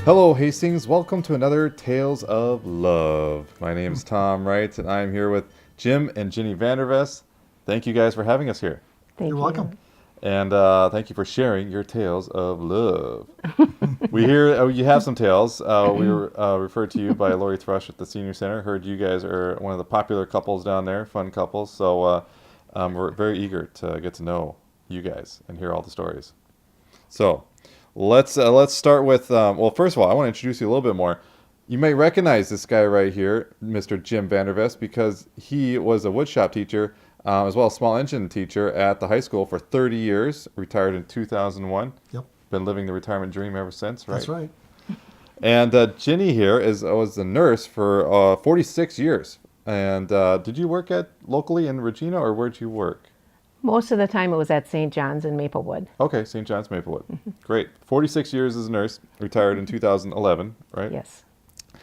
Hello, Hastings. Welcome to another Tales of Love. My name is Tom Wright, and I'm here with Jim and Ginny Vandervest. Thank you guys for having us here. You're welcome. And thank you for sharing your tales of love. We hear you have some tales. We were referred to you by Lori Thrush at the Senior Center. Heard you guys are one of the popular couples down there, fun couples. So we're very eager to get to know you guys and hear all the stories. So let's start with, well, first of all, I want to introduce you a little bit more. You may recognize this guy right here, Mr. Jim Vandervest, because he was a woodshop teacher as well as small engine teacher at the high school for 30 years, retired in 2001. Yep. Been living the retirement dream ever since, right? That's right. And Ginny here was a nurse for 46 years. And did you work locally in Regina, or where'd you work? Most of the time it was at St. John's in Maplewood. Okay, St. John's, Maplewood. Great. 46 years as a nurse, retired in 2011, right? Yes.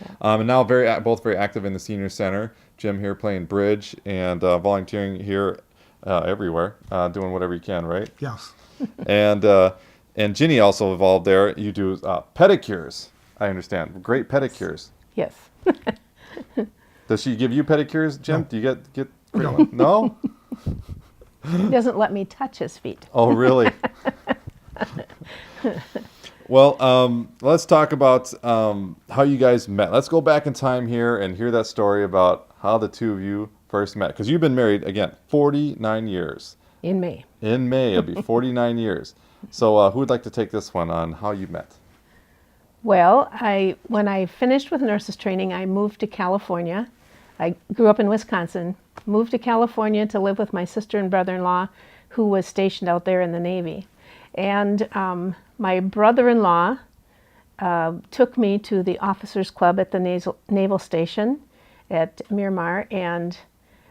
Yeah. And now both very active in the Senior Center. Jim here playing bridge and volunteering here everywhere, doing whatever you can, right? Yes. And Ginny also involved there. You do pedicures, I understand. Great pedicures. Yes. Does she give you pedicures, Jim? No. Do you get No. No? He doesn't let me touch his feet. Oh, really? Well, let's talk about how you guys met. Let's go back in time here and hear that story about how the two of you first met. Because you've been married, again, 49 years. In May. In May, it'll be 49 years. So who would like to take this one on how you met? Well, when I finished with nurses training, I moved to California. I grew up in Wisconsin, moved to California to live with my sister and brother-in-law, who was stationed out there in the Navy. And my brother-in-law took me to the officers' club at the Naval Station at Miramar, and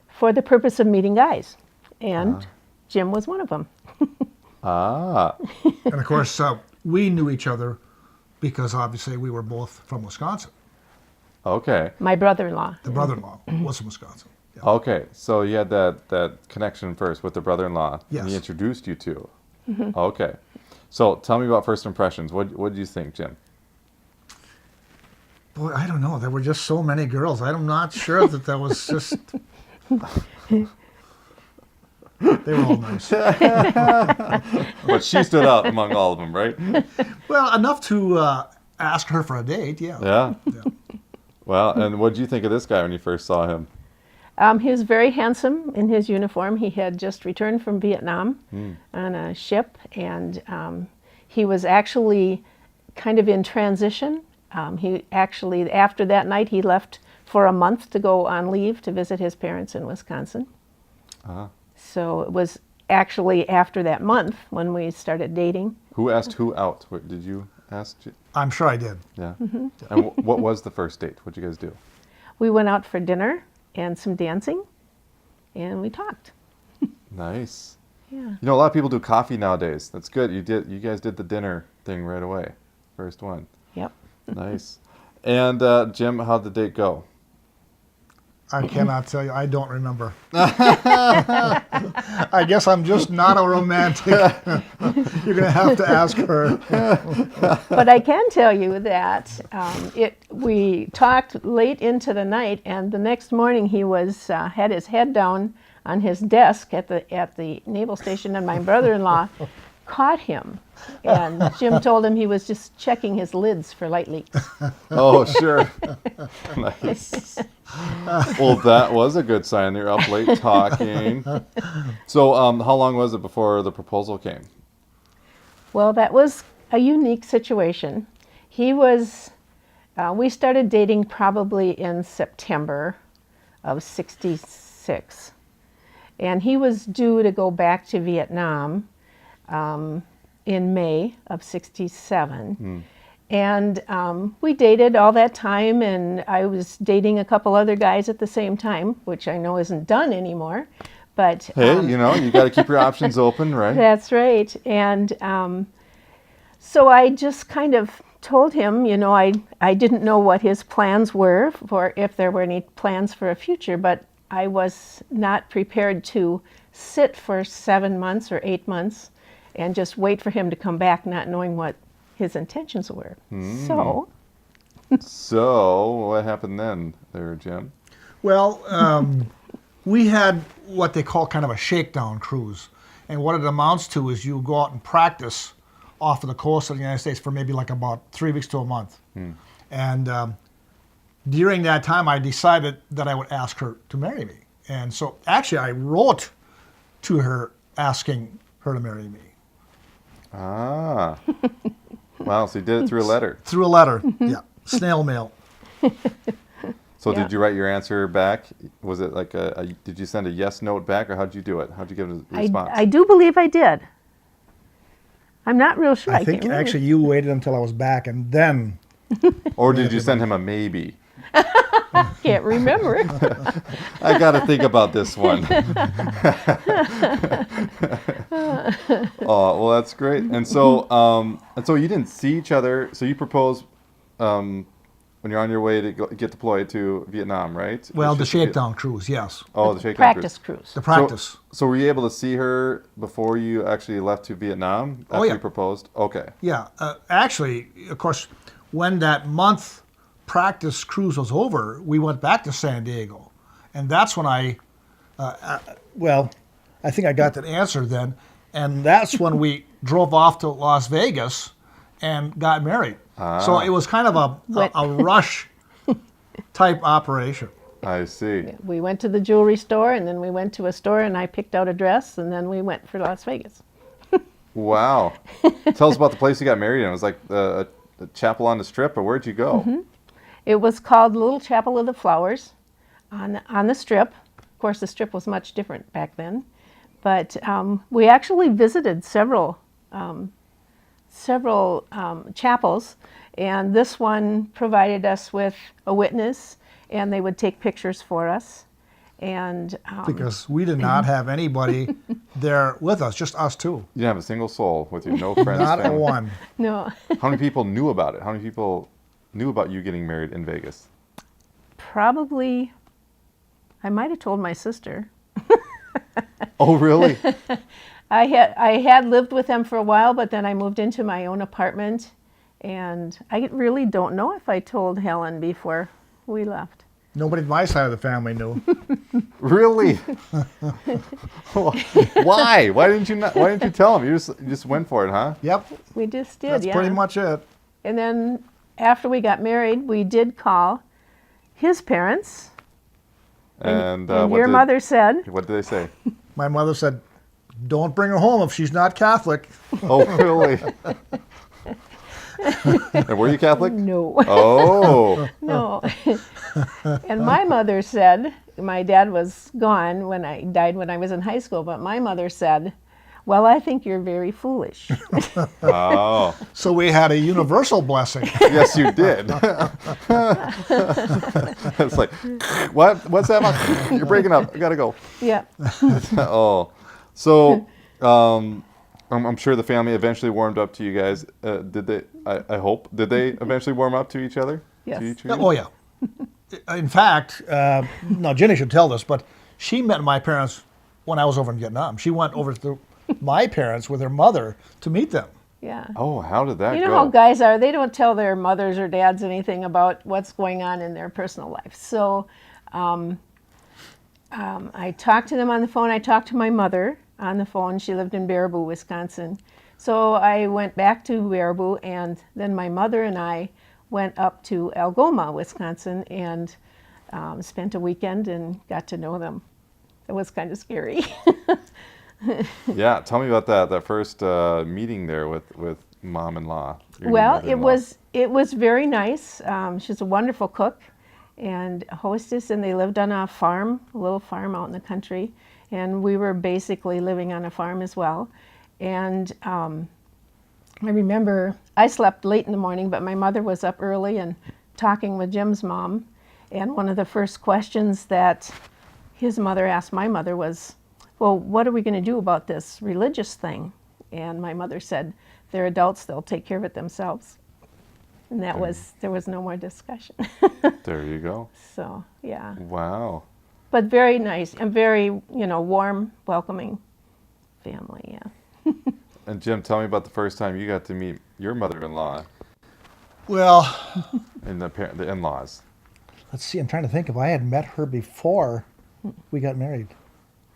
for the purpose of meeting guys. And Jim was one of them. And of course, we knew each other because obviously we were both from Wisconsin. Okay. My brother-in-law. The brother-in-law was from Wisconsin. Yeah. Okay, so you had that connection first with the brother-in-law. Yes. And he introduced you to. Okay. So tell me about first impressions. What did you think, Jim? Boy, I don't know. There were just so many girls. I'm not sure that was just... They were all nice. But she stood out among all of them, right? Well, enough to ask her for a date, yeah. Yeah. Yeah. Well, and what did you think of this guy when you first saw him? He was very handsome in his uniform. He had just returned from Vietnam on a ship, and he was actually kind of in transition. He actually, after that night, he left for a month to go on leave to visit his parents in Wisconsin. So it was actually after that month when we started dating. Who asked who out? Did you ask? I'm sure I did. Yeah. And what was the first date? What did you guys do? We went out for dinner and some dancing, and we talked. Nice. Yeah. You know, a lot of people do coffee nowadays. That's good. You guys did the dinner thing right away. First one. Yep. Nice. And Jim, how'd the date go? I cannot tell you. I don't remember. I guess I'm just not a romantic. You're going to have to ask her. But I can tell you that we talked late into the night, and the next morning he was had his head down on his desk at the naval station, and my brother-in-law caught him. And Jim told him he was just checking his lids for light leaks. Oh, sure. Nice. Well, that was a good sign. They were up late talking. So how long was it before the proposal came? Well, that was a unique situation. We started dating probably in September of '66. And he was due to go back to Vietnam in May of '67. And we dated all that time, and I was dating a couple other guys at the same time, which I know isn't done anymore. But hey, you got to keep your options open, right? That's right. And so I just kind of told him, I didn't know what his plans were, for if there were any plans for a future, but I was not prepared to sit for 7 months or 8 months and just wait for him to come back, not knowing what his intentions were. So So what happened then, there, Jim? Well, we had what they call kind of a shakedown cruise. And what it amounts to is you go out and practice off of the coast of the United States for maybe like about 3 weeks to a month. And during that time, I decided that I would ask her to marry me. And so actually, I wrote to her asking her to marry me. Ah. Wow, so you did it through a letter. Through a letter, yeah, snail mail. So Yeah. did you write your answer back? Was it like did you send a yes note back, or how'd you do it? How'd you give a response? I do believe I did. I'm not real sure. I can't think remember. actually you waited until I was back and then. Or did you send him a maybe? Can't remember. I got to think about this one. Oh, well, that's great. And so you didn't see each other. So you proposed when you're on your way to get deployed to Vietnam, right? Well, It's the just shakedown cruise, yes. Oh, the shakedown Practice cruise. The practice. So were you able to see her before you actually left to Vietnam? After yeah. you proposed? Okay. Yeah, actually, of course, when that month practice cruise was over, we went back to San Diego. And that's when I think I got that answer then. And that's when we drove off to Las Vegas and got married. So it was kind of a rush type operation. I see. We went to the jewelry store, and then we went to a store, and I picked out a dress, and then we went for Las Vegas. Wow. Tell us about the place you got married in. It was like a chapel on the Strip, or where'd you go? It was called the Little Chapel of the Flowers on the Strip. Of course, the Strip was much different back then. But we actually visited several chapels, and this one provided us with a witness, and they would take pictures for us. And Because we did not have anybody there with us, just us two. You didn't have a single soul with you, no friends. Not a family. one. no, How many people knew about it? How many people knew about you getting married in Vegas? probably I might have told my sister. Oh, really? I had lived with them for a while, but then I moved into my own apartment, and I really don't know if I told Helen before we left. Nobody on my side of the family knew. Really? Why? Why didn't you tell him? You just went for it, huh? Yep, We just did, that's yeah. pretty much it. And then after we got married, we did call his parents, And, and what your did, mother said, What did they say? My mother said, don't bring her home if she's not Catholic. Oh, really? And were you Catholic? no, Oh, no. And my mother said, my dad was gone died when I was in high school, but my mother said, well, I think you're very foolish. oh, So we had a universal blessing. yes, you did. It's like, what's that about? You're breaking up. I gotta go. Yeah. Oh, so I'm sure the family eventually warmed up to you guys. Did they? I hope. Did they eventually warm up to each other? Yes. To each of you? Oh, yeah. In fact, now Ginny should tell this, but she met my parents when I was over in Vietnam. She went over to my parents with her mother to meet them. Yeah. Oh, how did that You know go? how guys are. They don't tell their mothers or dads anything about what's going on in their personal life. So I talked to them on the phone. I talked to my mother on the phone. She lived in Baraboo, Wisconsin. So I went back to Baraboo, and then my mother and I went up to Algoma, Wisconsin, and spent a weekend and got to know them. It was kind of scary. Yeah, tell me about that first meeting there with mom-in-law. your new Well, mother-in-law. it was very nice. She's a wonderful cook and a hostess, and they lived on a farm, a little farm out in the country, and we were basically living on a farm as well. And I remember I slept late in the morning, but my mother was up early and talking with Jim's mom, and one of the first questions that his mother asked my mother was, well, what are we going to do about this religious thing? And my mother said, they're adults, they'll take care of it themselves. And there was no more discussion. There you go. So, yeah. Wow. But very nice and very, warm, welcoming family, yeah. And Jim, tell me about the first time you got to meet your mother-in-law. Well, and the in-laws? let's see. I'm trying to think if I had met her before we got married.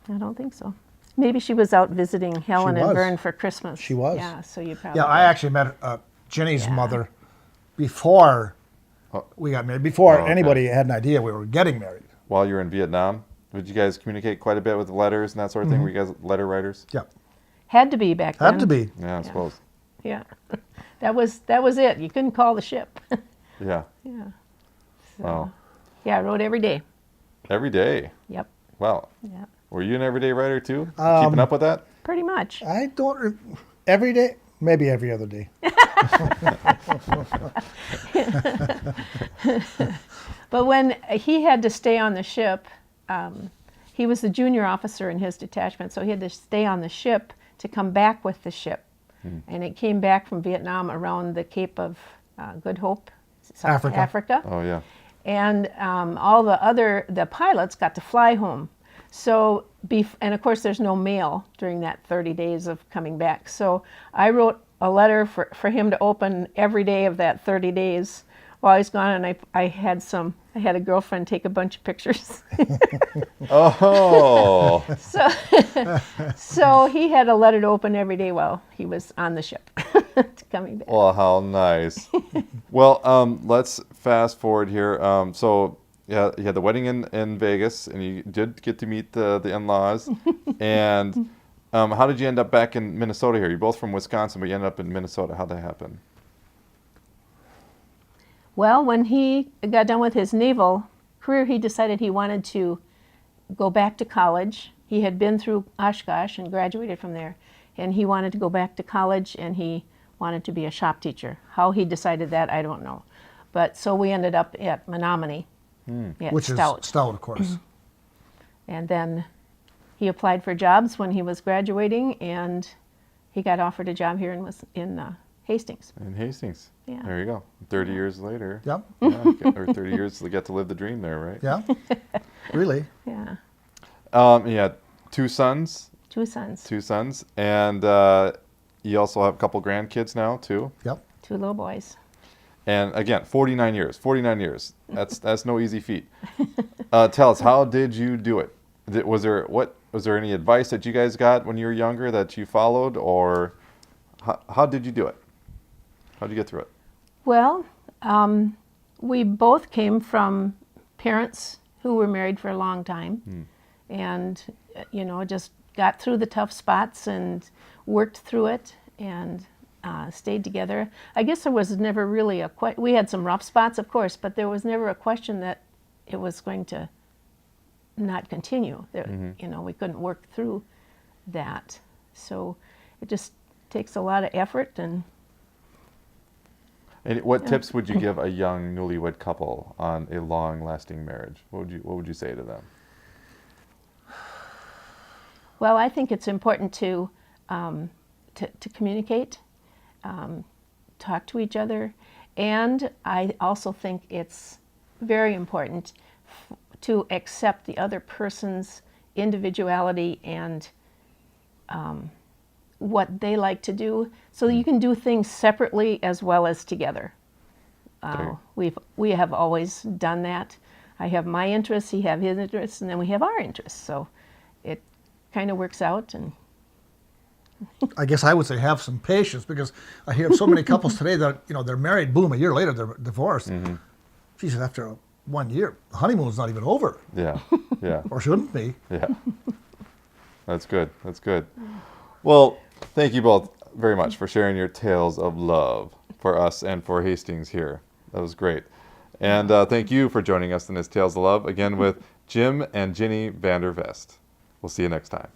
I don't think so. Maybe she was out visiting Helen and was. Vern for Christmas. She was. Yeah, so you probably Yeah, I did. actually met Jenny's Yeah. mother before Oh. we got married. Before Oh, okay. anybody had an idea we were getting married. While you were in Vietnam, did you guys communicate quite a bit with letters and that sort of thing? Were you guys letter writers? Yeah, Had to be back then. had to be. Yeah, I suppose. Yeah. That was it. You couldn't call the ship. Yeah. Yeah. So, Wow. yeah, I wrote every day. Every day. Yep. Wow. Yeah. Were you an everyday writer too? Keeping up with that? Pretty much. I don't. Every day, maybe every other day. But when he had to stay on the ship, he was the junior officer in his detachment, so he had to stay on the ship to come back with the ship. And it came back from Vietnam around the Cape of Good Hope, South Africa. Oh yeah. And all the pilots got to fly home. So, and of course there's no mail during that 30 days of coming back. So I wrote a letter for him to open every day of that 30 days while he's gone, and I had a girlfriend take a bunch of pictures. Oh. So he had a letter to open every day while he was on the ship coming back. Well, how nice. Well, let's fast forward here. So, yeah, you had the wedding in Vegas, and you did get to meet the in-laws. And how did you end up back in Minnesota here? You're both from Wisconsin, but you ended up in Minnesota. How'd that happen? Well, when he got done with his naval career, he decided he wanted to go back to college. He had been through Oshkosh and graduated from there, and he wanted to go back to college, and he wanted to be a shop teacher. How he decided that, I don't know. But so we ended up at Menominee, at Which Stout. is Stout, of course. And then he applied for jobs when he was graduating, and he got offered a job here in Hastings. In Hastings. Yeah. There you go. 30 years later. Yep. Yeah, or 30 years to get to live the dream there, right? Yeah. Really. Yeah, You had two sons. two sons, Two sons. And you also have a couple grandkids now, too. Yep. two little boys. And again, 49 years. 49 years. That's no easy feat. Tell us, how did you do it? Was there any advice that you guys got when you were younger that you followed, or how did you do it? How did you get through it? Well, we both came from parents who were married for a long time, and just got through the tough spots and worked through it and stayed together. I guess there was never really we had some rough spots, of course, but there was never a question that it was going to not continue. We couldn't work through that, so it just takes a lot of effort. And what tips would you give a young newlywed couple on a long-lasting marriage? What would you say to them? Well, I think it's important to communicate, talk to each other, and I also think it's very important to accept the other person's individuality and what they like to do, so that you can do things separately as well as together. We have always done that. I have my interests, he have his interests, and then we have our interests. So it kind of works out. And I guess I would say have some patience, because I hear of so many couples today that they're married, boom, a year later they're divorced. Jesus, after 1 year, the honeymoon's not even over, Yeah, yeah, or shouldn't be. yeah. That's good. That's good. Well, thank you both very much for sharing your tales of love for us and for Hastings here. That was great. And thank you for joining us in this Tales of Love, again with Jim and Ginny Vandervest. We'll see you next time.